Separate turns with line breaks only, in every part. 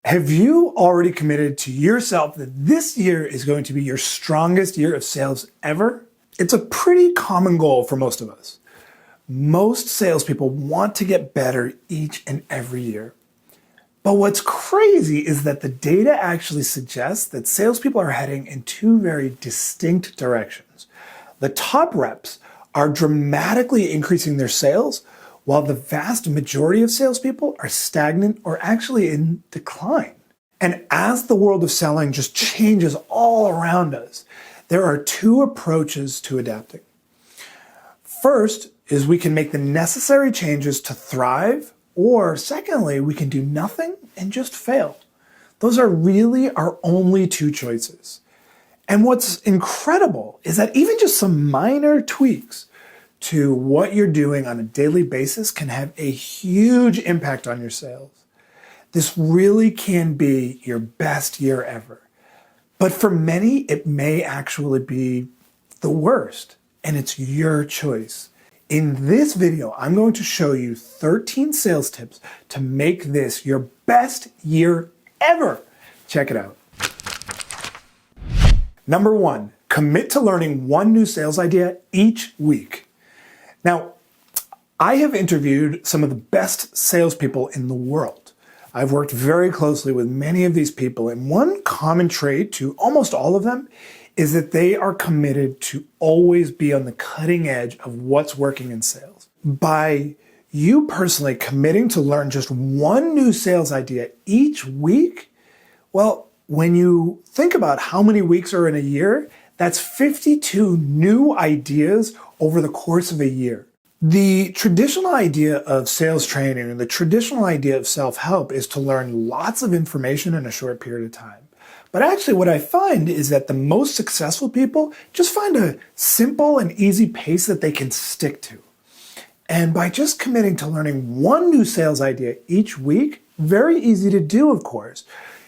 Have you already committed to yourself that this year is going to be your strongest year of sales ever? It's a pretty common goal for most of us. Most salespeople want to get better each and every year. But what's crazy is that the data actually suggests that salespeople are heading in two very distinct directions. The top reps are dramatically increasing their sales, while the vast majority of salespeople are stagnant or actually in decline. And as the world of selling just changes all around us, there are two approaches to adapting. First is we can make the necessary changes to thrive, or secondly, we can do nothing and just fail. Those are really our only two choices. And what's incredible is that even just some minor tweaks to what you're doing on a daily basis can have a huge impact on your sales. This really can be your best year ever. But for many, it may actually be the worst, and it's your choice. In this video, I'm going to show you 13 sales tips to make this your best year ever. Check it out. Number 1, commit to learning one new sales idea each week. Now, I have interviewed some of the best salespeople in the world. I've worked very closely with many of these people, and one common trait to almost all of them is that they are committed to always be on the cutting edge of what's working in sales. By you personally committing to learn just one new sales idea each week, well, when you think about how many weeks are in a year, that's 52 new ideas over the course of a year. The traditional idea of sales training and the traditional idea of self-help is to learn lots of information in a short period of time. But actually what I find is that the most successful people just find a simple and easy pace that they can stick to. And by just committing to learning one new sales idea each week, very easy to do, of course,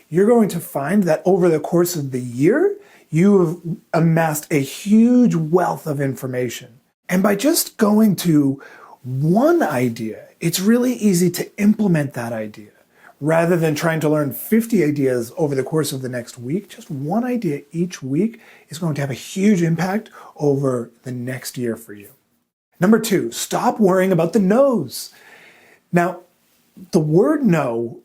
you're going to find that over the course of the year, you have amassed a huge wealth of information. And by just going to one idea, it's really easy to implement that idea. Rather than trying to learn 50 ideas over the course of the next week, just one idea each week is going to have a huge impact over the next year for you. Number 2, stop worrying about the no's. Now, the word no,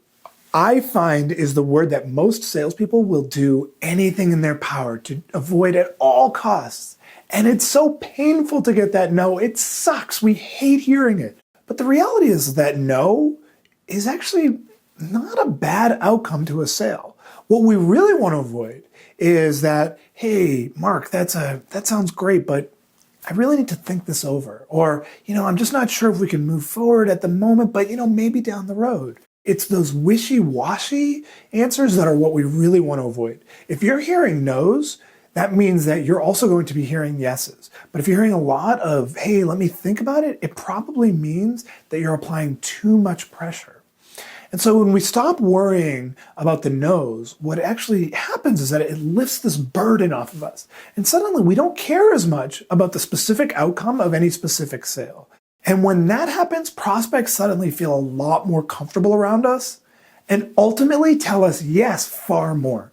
I find, is the word that most salespeople will do anything in their power to avoid at all costs. And it's so painful to get that no. It sucks. We hate hearing it. But the reality is that no is actually not a bad outcome to a sale. What we really want to avoid is that, hey, Mark, that sounds great, but I really need to think this over. Or, I'm just not sure if we can move forward at the moment, but, maybe down the road. It's those wishy-washy answers that are what we really want to avoid. If you're hearing no's, that means that you're also going to be hearing yeses. But if you're hearing a lot of, hey, let me think about it, it probably means that you're applying too much pressure. And so when we stop worrying about the no's, what actually happens is that it lifts this burden off of us. And suddenly we don't care as much about the specific outcome of any specific sale. And when that happens, prospects suddenly feel a lot more comfortable around us and ultimately tell us yes far more.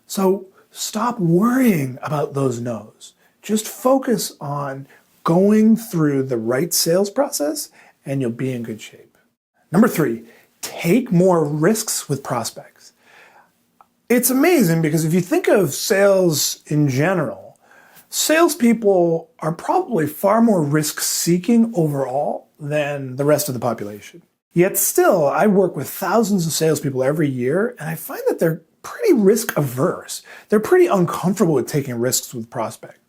So stop worrying about those no's. Just focus on going through the right sales process and you'll be in good shape. Number 3, take more risks with prospects. It's amazing because if you think of sales in general, salespeople are probably far more risk-seeking overall than the rest of the population. Yet still, I work with thousands of salespeople every year, and I find that they're pretty risk-averse. They're pretty uncomfortable with taking risks with prospects.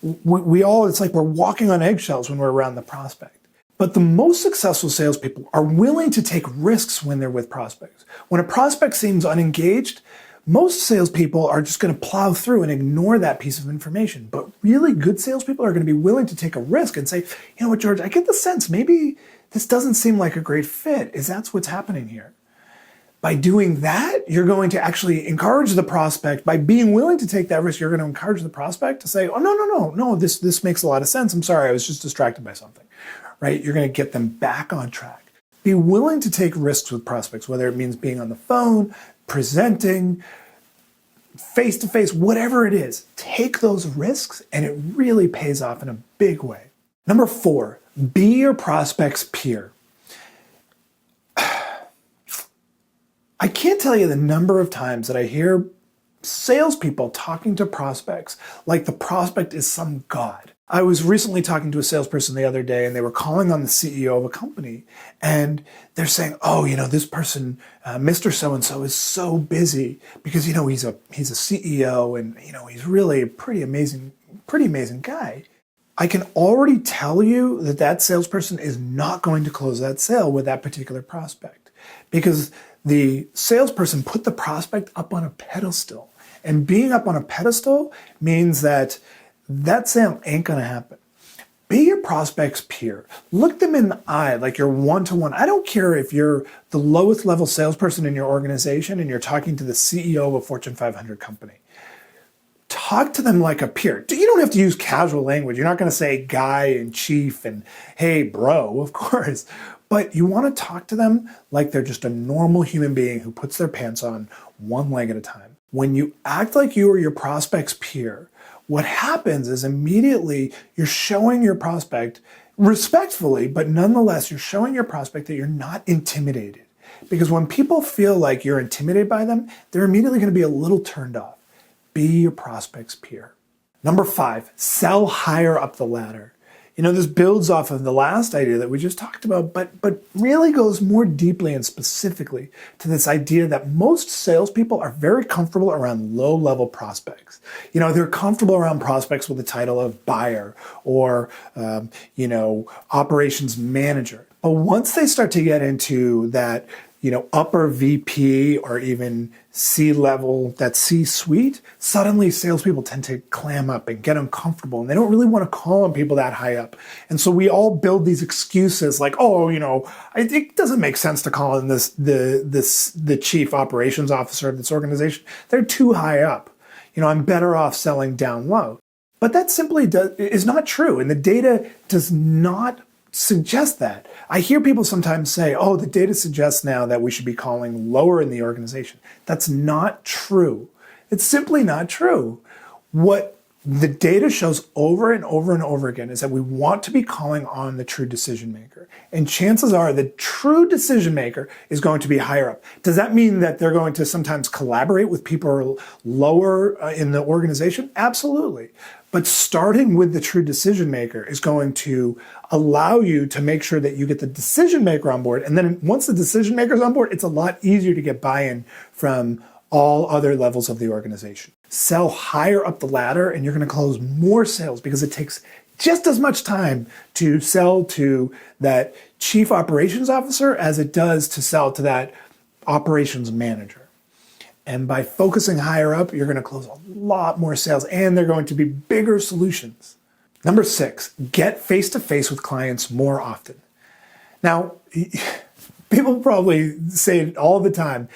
It's like we're walking on eggshells when we're around the prospect. But the most successful salespeople are willing to take risks when they're with prospects. When a prospect seems unengaged, most salespeople are just going to plow through and ignore that piece of information. But really good salespeople are going to be willing to take a risk and say, you know what, George, I get the sense maybe this doesn't seem like a great fit. Is that what's happening here? By doing that, you're going to actually encourage the prospect. By being willing to take that risk, you're going to encourage the prospect to say, oh, no, this makes a lot of sense. I'm sorry, I was just distracted by something, right? You're going to get them back on track. Be willing to take risks with prospects, whether it means being on the phone, presenting, face-to-face, whatever it is. Take those risks and it really pays off in a big way. Number 4, be your prospect's peer. I can't tell you the number of times that I hear salespeople talking to prospects like the prospect is some god. I was recently talking to a salesperson the other day and they were calling on the CEO of a company and they're saying, oh, this person, Mr. So-and-so is so busy because, he's a CEO and, he's really a pretty amazing guy. I can already tell you that that salesperson is not going to close that sale with that particular prospect because the salesperson put the prospect up on a pedestal. And being up on a pedestal means that sale ain't going to happen. Be your prospect's peer. Look them in the eye like you're one-to-one. I don't care if you're the lowest level salesperson in your organization and you're talking to the CEO of a Fortune 500 company. Talk to them like a peer. You don't have to use casual language. You're not going to say guy and chief and hey, bro, of course. But you want to talk to them like they're just a normal human being who puts their pants on one leg at a time. When you act like you are your prospect's peer, what happens is immediately you're showing your prospect, respectfully, but nonetheless, you're showing your prospect that you're not intimidated. Because when people feel like you're intimidated by them, they're immediately going to be a little turned off. Be your prospect's peer. Number 5, sell higher up the ladder. This builds off of the last idea that we just talked about, but really goes more deeply and specifically to this idea that most salespeople are very comfortable around low-level prospects. They're comfortable around prospects with the title of buyer or, operations manager. But once they start to get into that, upper VP or even C-level, that C-suite, suddenly salespeople tend to clam up and get uncomfortable and they don't really want to call on people that high up. And so we all build these excuses like, it doesn't make sense to call in the chief operations officer of this organization. They're too high up. I'm better off selling down low. But that simply is not true. And the data does not suggest that. I hear people sometimes say, oh, the data suggests now that we should be calling lower in the organization. That's not true. It's simply not true. What the data shows over and over and over again is that we want to be calling on the true decision maker. And chances are the true decision maker is going to be higher up. Does that mean that they're going to sometimes collaborate with people lower in the organization? Absolutely. But starting with the true decision maker is going to allow you to make sure that you get the decision maker on board. And then once the decision maker is on board, it's a lot easier to get buy-in from all other levels of the organization. Sell higher up the ladder and you're going to close more sales because it takes just as much time to sell to that chief operations officer as it does to sell to that operations manager. And by focusing higher up, you're going to close a lot more sales and they're going to be bigger solutions. Number 6, get face-to-face with clients more often. Now, people probably say it all the time,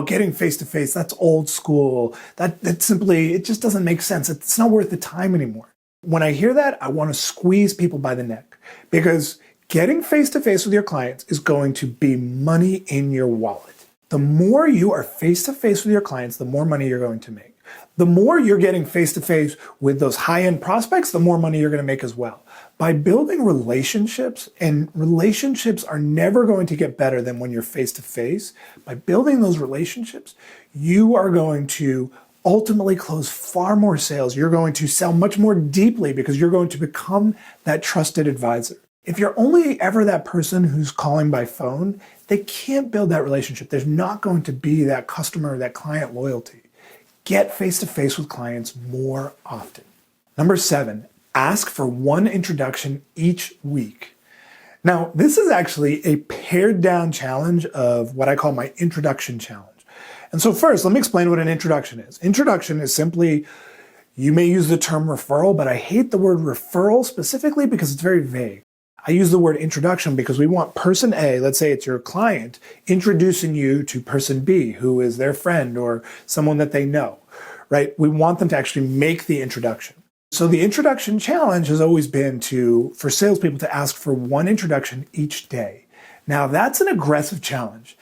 getting face-to-face, that's old school. That simply, it just doesn't make sense. It's not worth the time anymore. When I hear that, I want to squeeze people by the neck because getting face-to-face with your clients is going to be money in your wallet. The more you are face-to-face with your clients, the more money you're going to make. The more you're getting face-to-face with those high-end prospects, the more money you're going to make as well. By building relationships, and relationships are never going to get better than when you're face-to-face, by building those relationships, you are going to ultimately close far more sales. You're going to sell much more deeply because you're going to become that trusted advisor. If you're only ever that person who's calling by phone, they can't build that relationship. There's not going to be that customer, that client loyalty. Get face-to-face with clients more often. Number 7, ask for one introduction each week. Now, this is actually a pared down challenge of what I call my introduction challenge. And so first, let me explain what an introduction is. Introduction is simply, you may use the term referral, but I hate the word referral specifically because it's very vague. I use the word introduction because we want person A, let's say it's your client, introducing you to person B, who is their friend or someone that they know, right? We want them to actually make the introduction. So the introduction challenge has always been for salespeople to ask for one introduction each day. Now that's an aggressive challenge.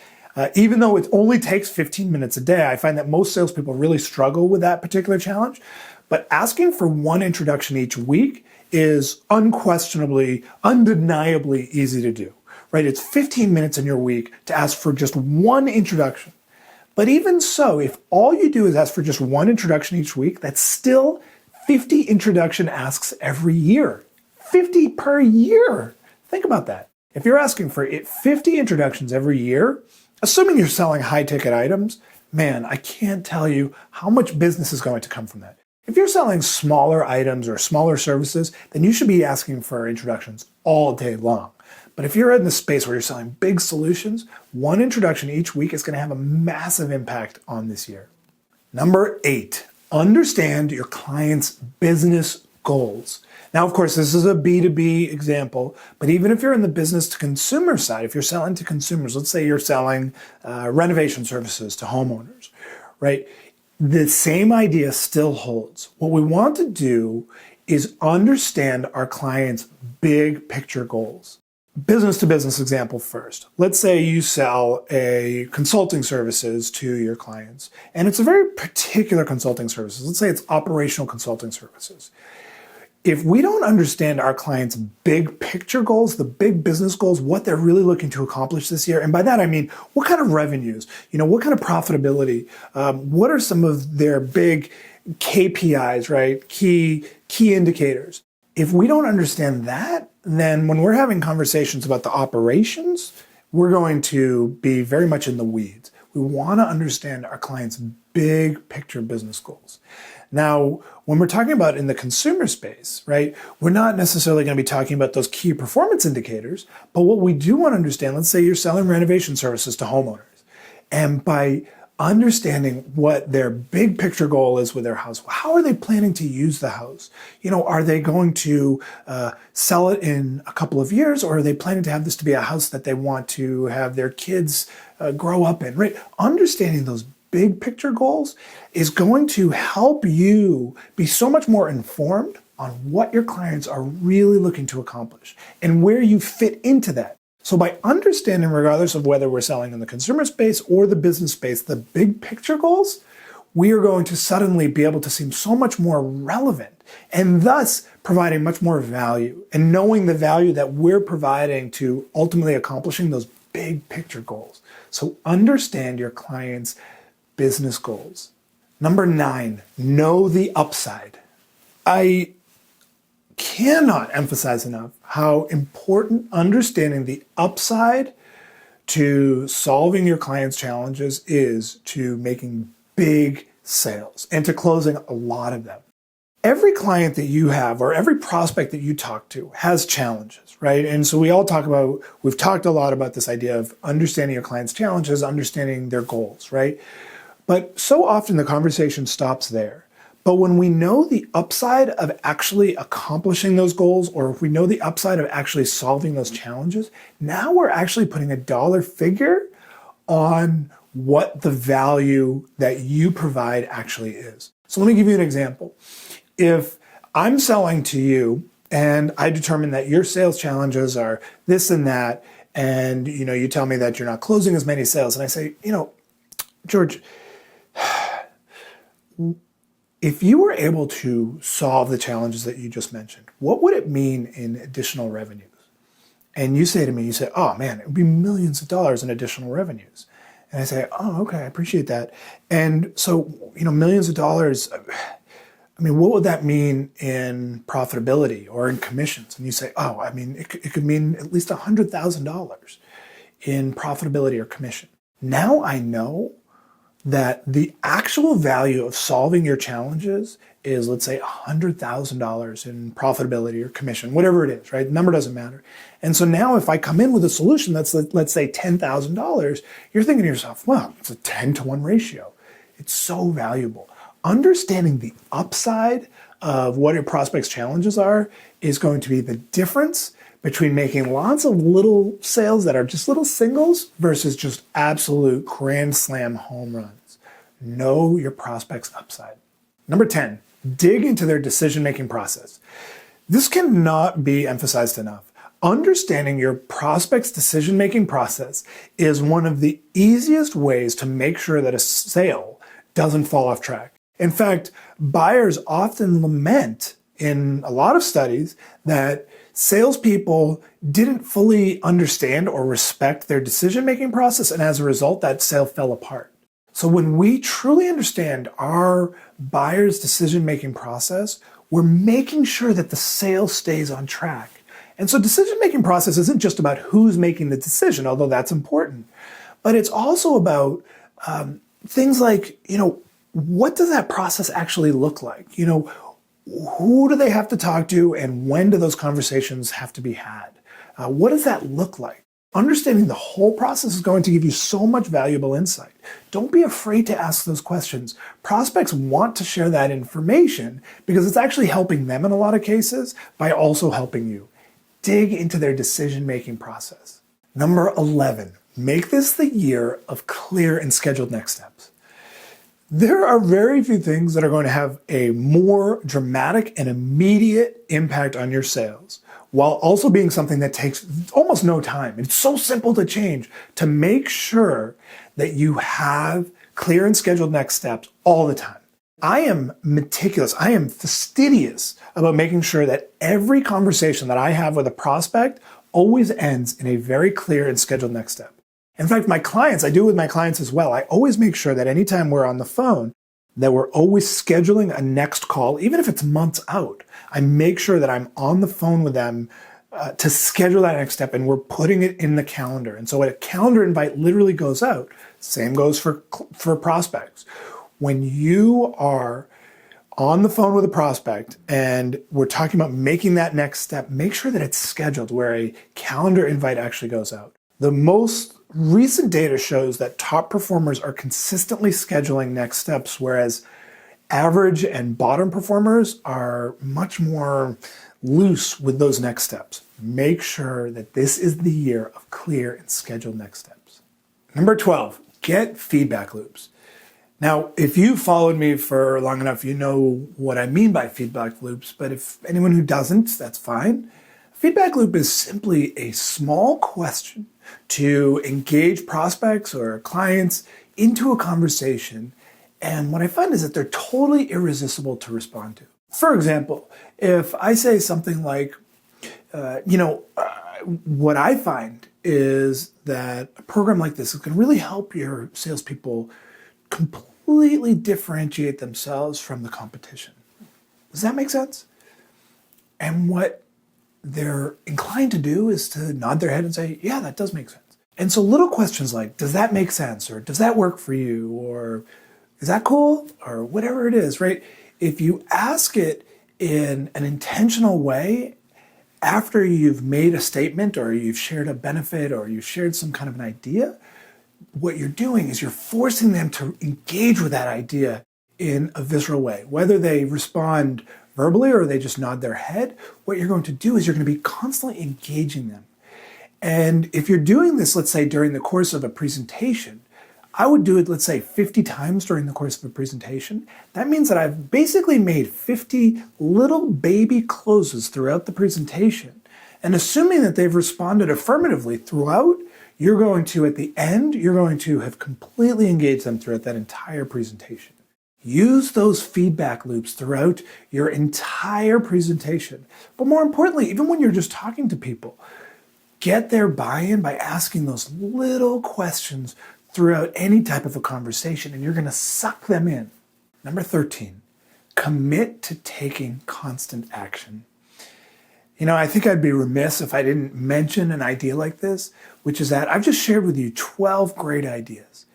Even though it only takes 15 minutes a day, I find that most salespeople really struggle with that particular challenge. But asking for one introduction each week is unquestionably, undeniably easy to do, right? It's 15 minutes in your week to ask for just one introduction. But even so, if all you do is ask for just one introduction each week, that's still 50 introduction asks every year. 50 per year. Think about that. If you're asking for 50 introductions every year, assuming you're selling high-ticket items, man, I can't tell you how much business is going to come from that. If you're selling smaller items or smaller services, then you should be asking for introductions all day long. But if you're in the space where you're selling big solutions, one introduction each week is going to have a massive impact on this year. Number 8, understand your client's business goals. Now, of course, this is a B2B example, but even if you're in the business to consumer side, if you're selling to consumers, let's say you're selling renovation services to homeowners, right? The same idea still holds. What we want to do is understand our client's big picture goals. Business to business example first. Let's say you sell a consulting services to your clients, and it's a very particular consulting services. Let's say it's operational consulting services. If we don't understand our clients' big picture goals, the big business goals, what they're really looking to accomplish this year, and by that I mean what kind of revenues, what kind of profitability, what are some of their big KPIs, right? Key indicators. If we don't understand that, then when we're having conversations about the operations, we're going to be very much in the weeds. We want to understand our clients' big picture business goals. Now, when we're talking about in the consumer space, right, we're not necessarily going to be talking about those key performance indicators, but what we do want to understand, let's say you're selling renovation services to homeowners, and by understanding what their big picture goal is with their house, how are they planning to use the house? Are they going to sell it in a couple of years, or are they planning to have this to be a house that they want to have their kids grow up in, right? Understanding those big picture goals is going to help you be so much more informed on what your clients are really looking to accomplish and where you fit into that. So by understanding, regardless of whether we're selling in the consumer space or the business space, the big picture goals, we are going to suddenly be able to seem so much more relevant and thus providing much more value, and knowing the value that we're providing to ultimately accomplishing those big picture goals. So understand your clients' business goals. Number 9, know the upside. I cannot emphasize enough how important understanding the upside to solving your clients' challenges is to making big sales and to closing a lot of them. Every client that you have or every prospect that you talk to has challenges, right? And so we've talked a lot about this idea of understanding your clients' challenges, understanding their goals, right? But so often the conversation stops there. But when we know the upside of actually accomplishing those goals, or if we know the upside of actually solving those challenges, now we're actually putting a dollar figure on what the value that you provide actually is. So let me give you an example. If I'm selling to you and I determine that your sales challenges are this and that, and you tell me that you're not closing as many sales, and I say, George, if you were able to solve the challenges that you just mentioned, what would it mean in additional revenues? And you say to me, oh man, it would be millions of dollars in additional revenues. And I say, oh, okay, I appreciate that. And so, millions of dollars, what would that mean in profitability or in commissions? And you say, oh, it could mean at least $100,000 in profitability or commission. Now I know that the actual value of solving your challenges is, let's say, $100,000 in profitability or commission, whatever it is, right? The number doesn't matter. And so now if I come in with a solution that's, let's say, $10,000, you're thinking to yourself, well, it's a 10-to-1 ratio. It's so valuable. Understanding the upside of what your prospect's challenges are is going to be the difference between making lots of little sales that are just little singles versus just absolute grand slam home runs. Know your prospect's upside. Number 10, dig into their decision-making process. This cannot be emphasized enough. Understanding your prospect's decision-making process is one of the easiest ways to make sure that a sale doesn't fall off track. In fact, buyers often lament in a lot of studies that salespeople didn't fully understand or respect their decision-making process, and as a result, that sale fell apart. So when we truly understand our buyer's decision-making process, we're making sure that the sale stays on track. And so decision-making process isn't just about who's making the decision, although that's important, but it's also about things like, what does that process actually look like? Who do they have to talk to, and when do those conversations have to be had? What does that look like? Understanding the whole process is going to give you so much valuable insight. Don't be afraid to ask those questions. Prospects want to share that information because it's actually helping them in a lot of cases by also helping you. Dig into their decision-making process. Number 11, make this the year of clear and scheduled next steps. There are very few things that are going to have a more dramatic and immediate impact on your sales, while also being something that takes almost no time. It's so simple to change, to make sure that you have clear and scheduled next steps all the time. I am meticulous. I am fastidious about making sure that every conversation that I have with a prospect always ends in a very clear and scheduled next step. In fact, I do it with my clients as well. I always make sure that anytime we're on the phone, that we're always scheduling a next call, even if it's months out. I make sure that I'm on the phone with them to schedule that next step, and we're putting it in the calendar. And so when a calendar invite literally goes out, same goes for prospects. When you are on the phone with a prospect and we're talking about making that next step, make sure that it's scheduled where a calendar invite actually goes out. The most recent data shows that top performers are consistently scheduling next steps, whereas average and bottom performers are much more loose with those next steps. Make sure that this is the year of clear and scheduled next steps. Number 12, get feedback loops. Now, if you've followed me for long enough, you know what I mean by feedback loops, but if anyone who doesn't, that's fine. Feedback loop is simply a small question to engage prospects or clients into a conversation, and what I find is that they're totally irresistible to respond to. For example, if I say something like, what I find is that a program like this is going to really help your salespeople completely differentiate themselves from the competition. Does that make sense? And what they're inclined to do is to nod their head and say, yeah, that does make sense. And so little questions like, does that make sense? Or does that work for you? Or is that cool? Or whatever it is, right? If you ask it in an intentional way, after you've made a statement or you've shared a benefit or you've shared some kind of an idea, what you're doing is you're forcing them to engage with that idea in a visceral way. Whether they respond verbally or they just nod their head, what you're going to do is you're going to be constantly engaging them. And if you're doing this, let's say during the course of a presentation, I would do it, let's say 50 times during the course of a presentation. That means that I've basically made 50 little baby closes throughout the presentation. And assuming that they've responded affirmatively throughout, you're going to, at the end, you're going to have completely engaged them throughout that entire presentation. Use those feedback loops throughout your entire presentation. But more importantly, even when you're just talking to people, get their buy-in by asking those little questions throughout any type of a conversation, and you're going to suck them in. Number 13, commit to taking constant action. I think I'd be remiss if I didn't mention an idea like this, which is that I've just shared with you 12 great ideas.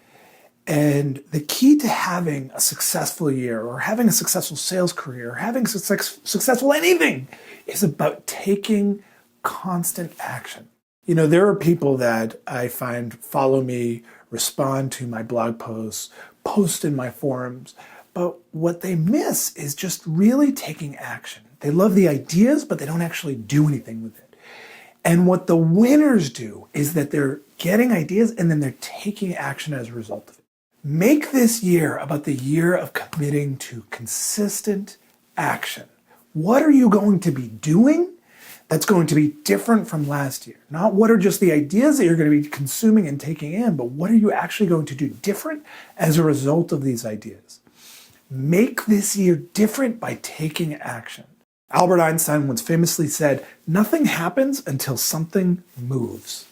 And the key to having a successful year or having a successful sales career or having successful anything is about taking constant action. There are people that I find follow me, respond to my blog posts, post in my forums, but what they miss is just really taking action. They love the ideas, but they don't actually do anything with it. And what the winners do is that they're getting ideas and then they're taking action as a result of it. Make this year about the year of committing to consistent action. What are you going to be doing that's going to be different from last year. Not what are just the ideas that you're going to be consuming and taking in, but what are you actually going to do different as a result of these ideas? Make this year different by taking action. Albert Einstein once famously said, "Nothing happens until something moves."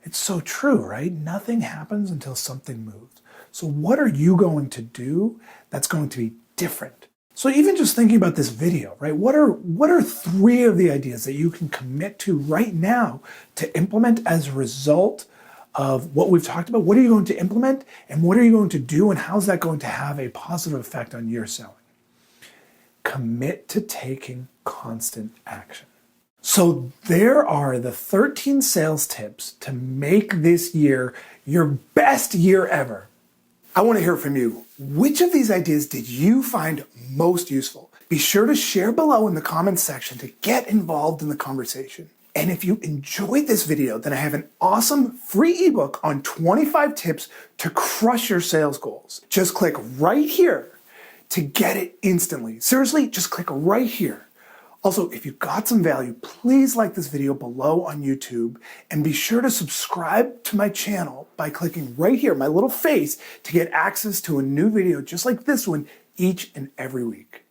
It's so true, right? Nothing happens until something moves. So what are you going to do that's going to be different? So even just thinking about this video, right? What are 3 of the ideas that you can commit to right now to implement as a result of what we've talked about? What are you going to implement and what are you going to do and how's that going to have a positive effect on your selling? Commit to taking constant action. So there are the 13 sales tips to make this year your best year ever. I want to hear from you. Which of these ideas did you find most useful? Be sure to share below in the comments section to get involved in the conversation. And if you enjoyed this video, then I have an awesome free ebook on 25 tips to crush your sales goals. Just click right here to get it instantly. Seriously, just click right here. Also, if you got some value, please like this video below on YouTube and be sure to subscribe to my channel by clicking right here, my little face, to get access to a new video just like this one each and every week.